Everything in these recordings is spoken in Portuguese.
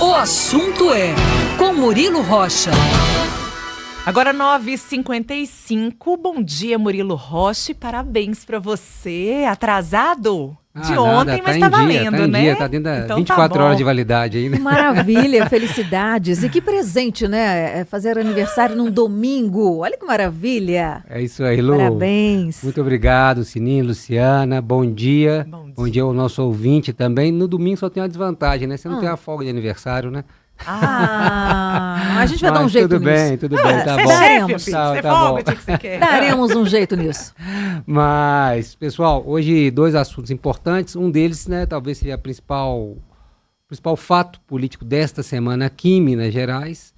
O assunto é com Murilo Rocha. Agora 9h55, bom dia Murilo Rocha, parabéns pra você, atrasado de ontem, mas tá valendo, tá em né? Dia, tá dentro da Então 24 horas de validade ainda. Que maravilha, felicidades. E que presente, né? Fazer aniversário num domingo. Olha que maravilha. É isso aí, Lu. Parabéns. Muito obrigado, Sininho, Luciana. Bom dia. Bom dia ao nosso ouvinte também. No domingo só tem uma desvantagem, né? Você não tem uma folga de aniversário, né? A gente vai dar um jeito tudo nisso. Tudo bem, tá você bom. É chefe, filho, Tá você bom. folga, o dia que você quer. Daremos um jeito nisso. Mas, pessoal, hoje dois assuntos importantes. Um deles, né, talvez seja o principal fato político desta semana aqui em Minas Gerais.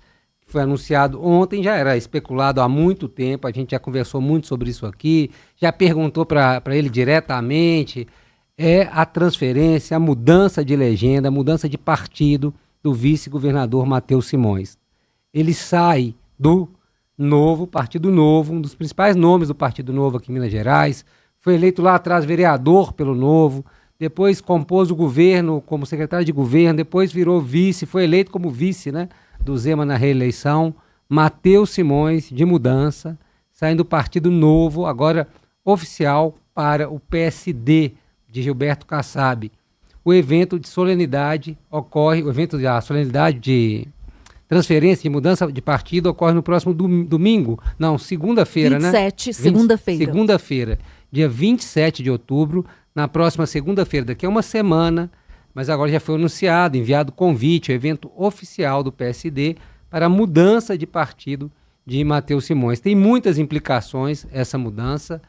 Foi anunciado ontem, já era especulado há muito tempo, a gente já conversou muito sobre isso aqui, já perguntou para ele diretamente, é a transferência, a mudança de legenda, a mudança de partido do vice-governador Matheus Simões. Ele sai do Novo, Partido Novo, um dos principais nomes do Partido Novo aqui em Minas Gerais, foi eleito lá atrás vereador pelo Novo, depois compôs o governo como secretário de governo, depois virou vice, foi eleito como vice, né, do Zema na reeleição. Matheus Simões, de mudança, saindo do Partido Novo, agora oficial para o PSD de Gilberto Kassab. O evento de solenidade ocorre, a solenidade de transferência, de mudança de partido ocorre no próximo domingo, não, segunda-feira, 27, né? segunda-feira. Segunda-feira, dia 27 de outubro, na próxima segunda-feira, daqui a uma semana, mas agora já foi anunciado, enviado convite, o evento oficial do PSD para a mudança de partido de Matheus Simões. Tem muitas implicações essa mudança.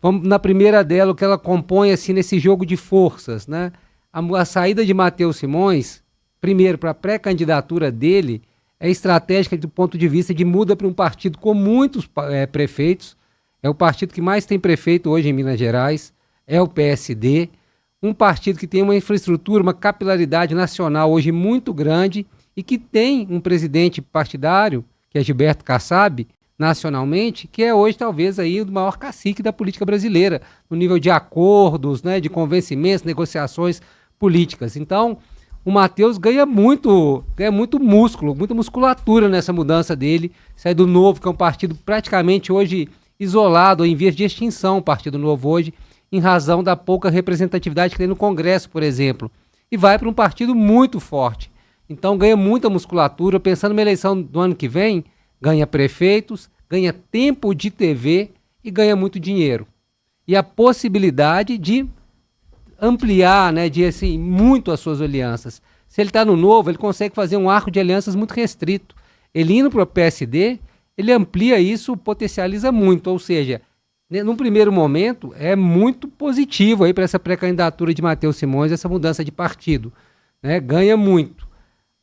Vamos na primeira dela, o que ela compõe assim nesse jogo de forças, né? A saída de Matheus Simões, primeiro para a pré-candidatura dele, é estratégica do ponto de vista de muda para um partido com muitos prefeitos, é o partido que mais tem prefeito hoje em Minas Gerais, é o PSD, um partido que tem uma infraestrutura, uma capilaridade nacional hoje muito grande e que tem um presidente partidário, que é Gilberto Kassab, nacionalmente, que é hoje talvez aí o maior cacique da política brasileira, no nível de acordos, né, de convencimentos, negociações políticas. Então, o Matheus ganha muito músculo, muita musculatura nessa mudança dele, sai do Novo, que é um partido praticamente hoje isolado, em vias de extinção, o Partido Novo hoje, em razão da pouca representatividade que tem no Congresso, por exemplo, e vai para um partido muito forte. Então, ganha muita musculatura, pensando na eleição do ano que vem, ganha prefeitos, ganha tempo de TV e ganha muito dinheiro. E a possibilidade de ampliar, né, de assim, muito as suas alianças. Se ele está no Novo, ele consegue fazer um arco de alianças muito restrito. Ele indo para o PSD, ele amplia isso, potencializa muito. Ou seja, num primeiro momento, é muito positivo aí para essa pré-candidatura de Matheus Simões, essa mudança de partido, né? Ganha muito.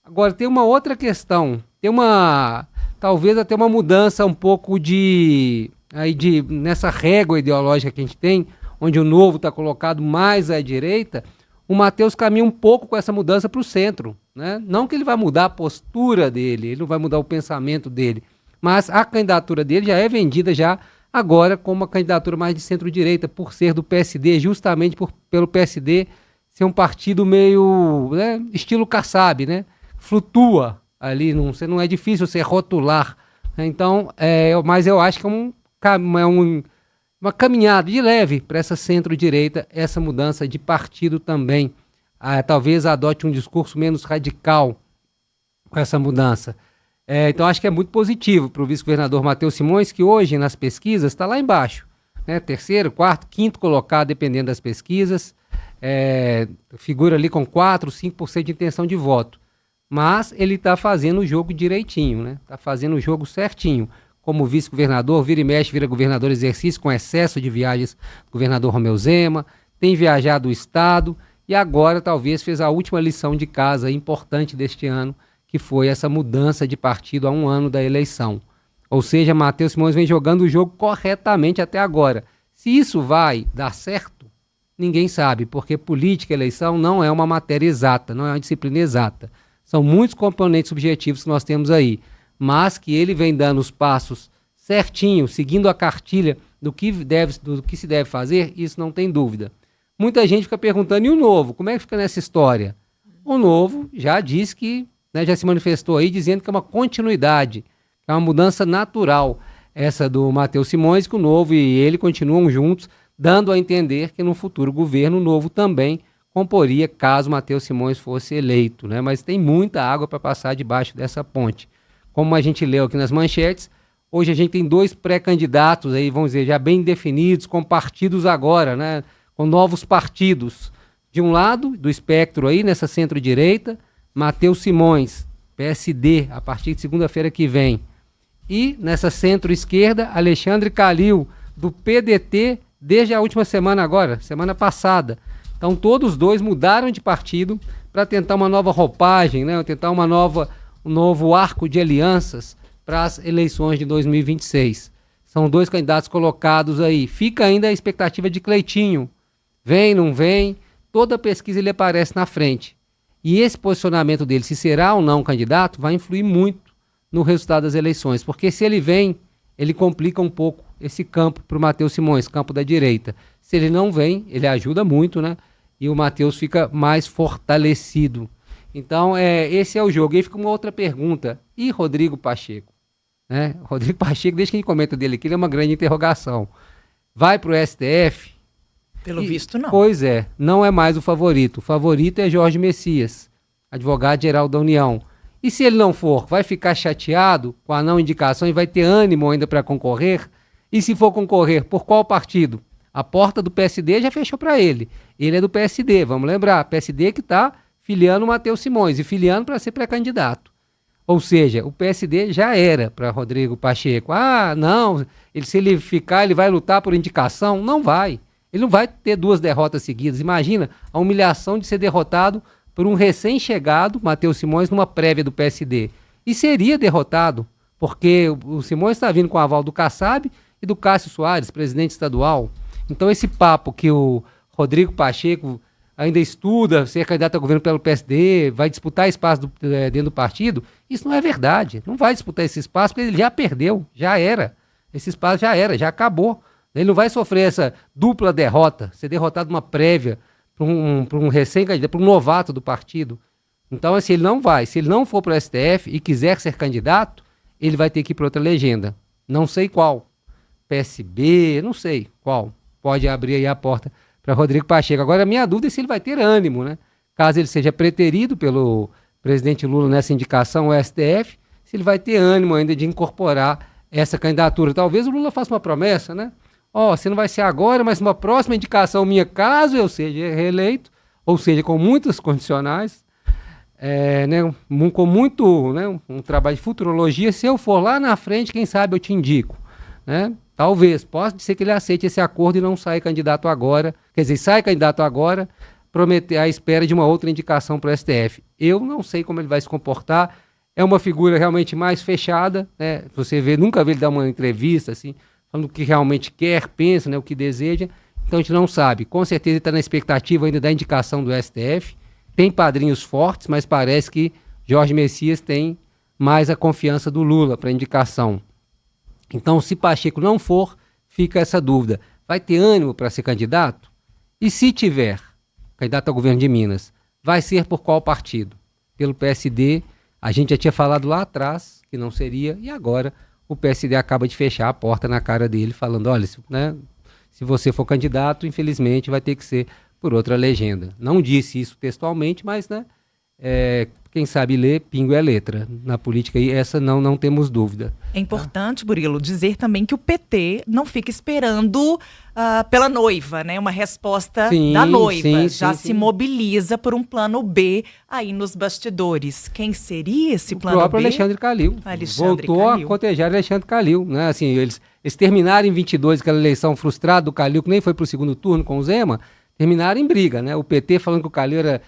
Agora, tem uma outra questão. Talvez até uma mudança um pouco nessa régua ideológica que a gente tem, onde o Novo está colocado mais à direita, o Matheus caminha um pouco com essa mudança para o centro, né? Não que ele vai mudar a postura dele, ele não vai mudar o pensamento dele, mas a candidatura dele já é vendida já agora como uma candidatura mais de centro-direita, por ser do PSD, justamente pelo PSD ser um partido meio, né, estilo Kassab, né? Flutua ali, não é difícil você rotular, né? Então, mas eu acho que uma caminhada de leve para essa centro-direita, essa mudança de partido também. Talvez adote um discurso menos radical com essa mudança. Então, acho que é muito positivo para o vice-governador Matheus Simões, que hoje nas pesquisas está lá embaixo, né? Terceiro, quarto, quinto colocado, dependendo das pesquisas, figura ali com 4, 5% de intenção de voto. Mas ele está fazendo o jogo direitinho, né? Está fazendo o jogo certinho. Como vice-governador, vira e mexe, vira governador exercício com excesso de viagens do governador Romeu Zema, tem viajado o estado e agora talvez fez a última lição de casa importante deste ano, que foi essa mudança de partido há um ano da eleição. Ou seja, Matheus Simões vem jogando o jogo corretamente até agora. Se isso vai dar certo, ninguém sabe, porque política e eleição não é uma matéria exata, não é uma disciplina exata. São muitos componentes subjetivos que nós temos aí, mas que ele vem dando os passos certinho, seguindo a cartilha do que se deve fazer, isso não tem dúvida. Muita gente fica perguntando, e o Novo? Como é que fica nessa história? O Novo já disse que, né, já se manifestou aí dizendo que é uma continuidade, que é uma mudança natural, essa do Matheus Simões, que o Novo e ele continuam juntos, dando a entender que no futuro governo o Novo também comporia caso Matheus Simões fosse eleito, né? Mas tem muita água para passar debaixo dessa ponte. Como a gente leu aqui nas manchetes, hoje a gente tem 2 pré-candidatos aí, vamos dizer, já bem definidos, com partidos agora, né? Com novos partidos. De um lado, do espectro aí, nessa centro-direita, Matheus Simões, PSD, a partir de segunda-feira que vem. E nessa centro-esquerda, Alexandre Calil, do PDT, desde a última semana agora, semana passada. Então todos os 2 mudaram de partido para tentar uma nova roupagem, né? Tentar um novo arco de alianças para as eleições de 2026. São 2 candidatos colocados aí. Fica ainda a expectativa de Cleitinho. Vem, não vem? Toda pesquisa ele aparece na frente. E esse posicionamento dele, se será ou não candidato, vai influir muito no resultado das eleições. Porque se ele vem, ele complica um pouco esse campo para o Matheus Simões, campo da direita. Se ele não vem, ele ajuda muito, né? E o Matheus fica mais fortalecido. Então, esse é o jogo. E aí fica uma outra pergunta. E Rodrigo Pacheco? Né? Rodrigo Pacheco, desde que a gente comenta dele aqui, ele é uma grande interrogação. Vai para o STF? Pelo visto, não. Pois é, não é mais o favorito. O favorito é Jorge Messias, advogado-geral da União. E se ele não for, vai ficar chateado com a não indicação e vai ter ânimo ainda para concorrer? E se for concorrer, por qual partido? A porta do PSD já fechou para ele. Ele é do PSD, vamos lembrar. PSD que está filiando o Matheus Simões e filiando para ser pré-candidato. Ou seja, o PSD já era para Rodrigo Pacheco. Ah, não, se ele ficar, ele vai lutar por indicação? Não vai. Ele não vai ter 2 derrotas seguidas. Imagina a humilhação de ser derrotado por um recém-chegado, Matheus Simões, numa prévia do PSD. E seria derrotado, porque o Simões está vindo com o aval do Kassab e do Cássio Soares, presidente estadual. Então esse papo que o Rodrigo Pacheco ainda estuda ser candidato a governo pelo PSD, vai disputar espaço dentro do partido, isso não é verdade. Não vai disputar esse espaço porque ele já perdeu, já era. Esse espaço já era, já acabou. Ele não vai sofrer essa dupla derrota, ser derrotado numa prévia para um recém-candidato, para um novato do partido. Então, assim, ele não vai. Se ele não for para o STF e quiser ser candidato, ele vai ter que ir para outra legenda. Não sei qual. PSB, não sei qual. Pode abrir aí a porta para Rodrigo Pacheco. Agora, a minha dúvida é se ele vai ter ânimo, né? Caso ele seja preterido pelo presidente Lula nessa indicação ao STF, se ele vai ter ânimo ainda de incorporar essa candidatura. Talvez o Lula faça uma promessa, né? Você não vai ser agora, mas uma próxima indicação minha, caso eu seja reeleito, ou seja, com muitas condicionais, né, com muito, né, um trabalho de futurologia, se eu for lá na frente, quem sabe eu te indico. Né? Talvez, pode ser que ele aceite esse acordo e não saia candidato agora, quer dizer, sai candidato agora, prometer à espera de uma outra indicação para o STF. Eu não sei como ele vai se comportar, é uma figura realmente mais fechada, né? Você nunca vê ele dar uma entrevista assim, falando o que realmente quer, pensa, né, o que deseja. Então a gente não sabe. Com certeza ele está na expectativa ainda da indicação do STF. Tem padrinhos fortes, mas parece que Jorge Messias tem mais a confiança do Lula para a indicação. Então, se Pacheco não for, fica essa dúvida. Vai ter ânimo para ser candidato? E se tiver candidato ao governo de Minas, vai ser por qual partido? Pelo PSD, a gente já tinha falado lá atrás que não seria, e agora o PSD acaba de fechar a porta na cara dele, falando, olha, se você for candidato, infelizmente vai ter que ser por outra legenda. Não disse isso textualmente, mas, né, quem sabe ler, pingo é letra. Na política aí, essa não temos dúvida. É importante, Murilo, dizer também que o PT não fica esperando pela noiva, né? Uma resposta da noiva. Já se mobiliza por um plano B aí nos bastidores. Quem seria esse plano B? O próprio Alexandre Calil. Voltou a cotejar Alexandre Calil. Né? Assim, eles terminaram em 22, aquela eleição frustrada do Calil, que nem foi para o segundo turno com o Zema, terminaram em briga. Né? O PT falando que o Calil era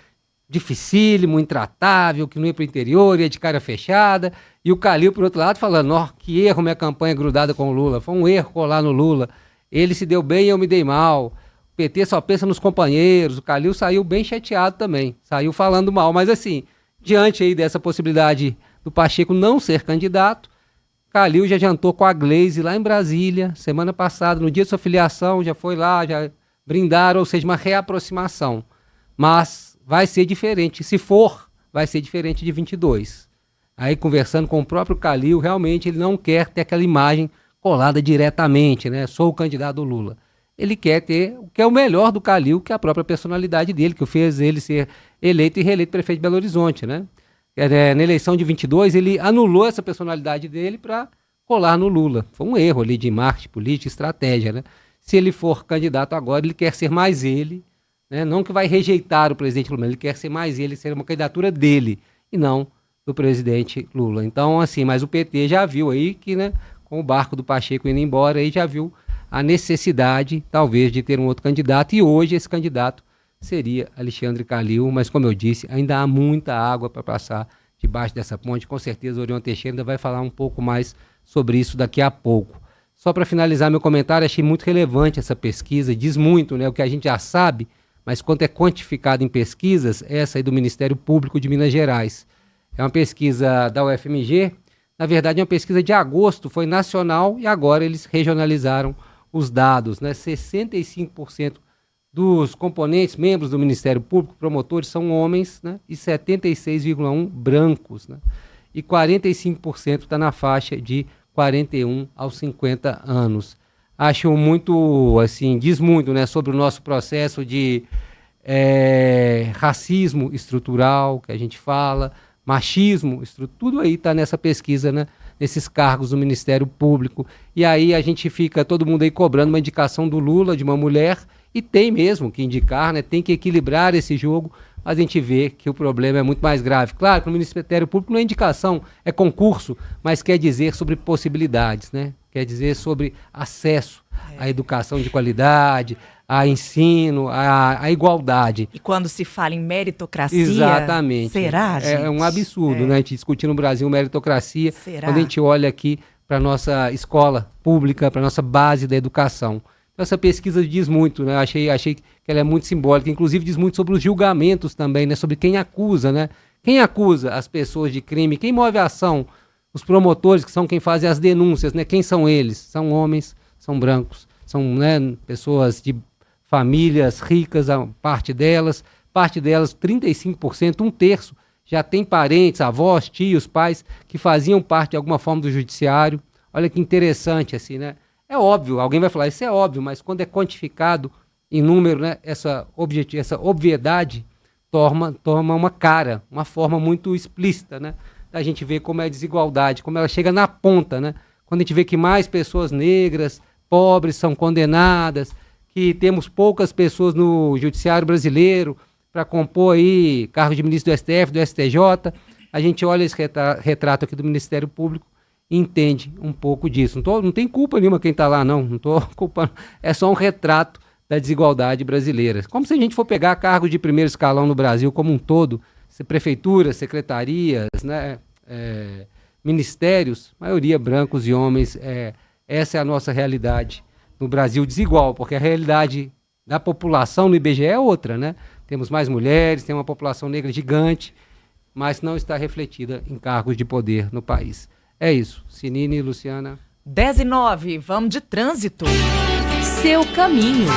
dificílimo, intratável, que não ia para o interior, ia de cara fechada, e o Calil, por outro lado, falando, que erro minha campanha grudada com o Lula, foi um erro colar no Lula, ele se deu bem e eu me dei mal, o PT só pensa nos companheiros, o Calil saiu bem chateado também, saiu falando mal, mas assim, diante aí dessa possibilidade do Pacheco não ser candidato, Calil já jantou com a Gleisi lá em Brasília, semana passada, no dia de sua filiação, já foi lá, já brindaram, ou seja, uma reaproximação, mas vai ser diferente. Se for, vai ser diferente de 22. Aí, conversando com o próprio Calil, realmente ele não quer ter aquela imagem colada diretamente, né? Sou o candidato do Lula. Ele quer ter o que é o melhor do Calil, que é a própria personalidade dele, que fez ele ser eleito e reeleito prefeito de Belo Horizonte, né? Na eleição de 22, ele anulou essa personalidade dele para colar no Lula. Foi um erro ali de marketing político, estratégia, né? Se ele for candidato agora, ele quer ser mais ele, né? Não que vai rejeitar o presidente Lula, ele quer ser mais ele, ser uma candidatura dele, e não do presidente Lula. Então, assim, mas o PT já viu aí que, né, com o barco do Pacheco indo embora, aí já viu a necessidade, talvez, de ter um outro candidato, e hoje esse candidato seria Alexandre Calil, mas como eu disse, ainda há muita água para passar debaixo dessa ponte. Com certeza o Orion Teixeira ainda vai falar um pouco mais sobre isso daqui a pouco. Só para finalizar meu comentário, achei muito relevante essa pesquisa, diz muito, né, o que a gente já sabe, mas quanto é quantificado em pesquisas, essa aí do Ministério Público de Minas Gerais. É uma pesquisa da UFMG, na verdade é uma pesquisa de agosto, foi nacional e agora eles regionalizaram os dados, né? 65% dos componentes, membros do Ministério Público, promotores, são homens, né? E 76,1% brancos, né? E 45% está na faixa de 41 aos 50 anos. Acho muito, assim, diz muito, né, sobre o nosso processo de racismo estrutural, que a gente fala, machismo, tudo aí está nessa pesquisa, né? Nesses cargos do Ministério Público. E aí a gente fica, todo mundo aí cobrando uma indicação do Lula, de uma mulher, e tem mesmo que indicar, né? Tem que equilibrar esse jogo, mas a gente vê que o problema é muito mais grave. Claro que no Ministério Público não é indicação, é concurso, mas quer dizer sobre possibilidades, né? Quer dizer sobre acesso à educação de qualidade, a ensino, a igualdade. E quando se fala em meritocracia, exatamente, será, gente? É um absurdo, né? A gente discutir no Brasil meritocracia, será? Quando a gente olha aqui para a nossa escola pública, para a nossa base da educação. Então, essa pesquisa diz muito, né? Achei que ela é muito simbólica, inclusive diz muito sobre os julgamentos também, né? Sobre quem acusa, né? Quem acusa as pessoas de crime, quem move a ação, os promotores, que são quem fazem as denúncias, né? Quem são eles? São homens, são brancos, são, né, pessoas de famílias ricas, a parte delas, 35%, um terço, já tem parentes, avós, tios, pais, que faziam parte de alguma forma do judiciário. Olha que interessante, assim, né? É óbvio, alguém vai falar, isso é óbvio, mas quando é quantificado em número, né, essa obviedade toma uma cara, uma forma muito explícita, né? A gente vê como é a desigualdade, como ela chega na ponta, né? Quando a gente vê que mais pessoas negras, pobres são condenadas, que temos poucas pessoas no judiciário brasileiro para compor aí cargo de ministro do STF, do STJ, a gente olha esse retrato aqui do Ministério Público e entende um pouco disso. Não tem culpa nenhuma quem está lá, não estou culpando, é só um retrato da desigualdade brasileira. Como se a gente for pegar cargos de primeiro escalão no Brasil como um todo, prefeituras, secretarias, né, ministérios, maioria brancos e homens, essa é a nossa realidade no Brasil desigual, porque a realidade da população no IBGE é outra, né? Temos mais mulheres, tem uma população negra gigante, mas não está refletida em cargos de poder no país. É isso. Sinine e Luciana. 10:09, vamos de trânsito. Seu caminho.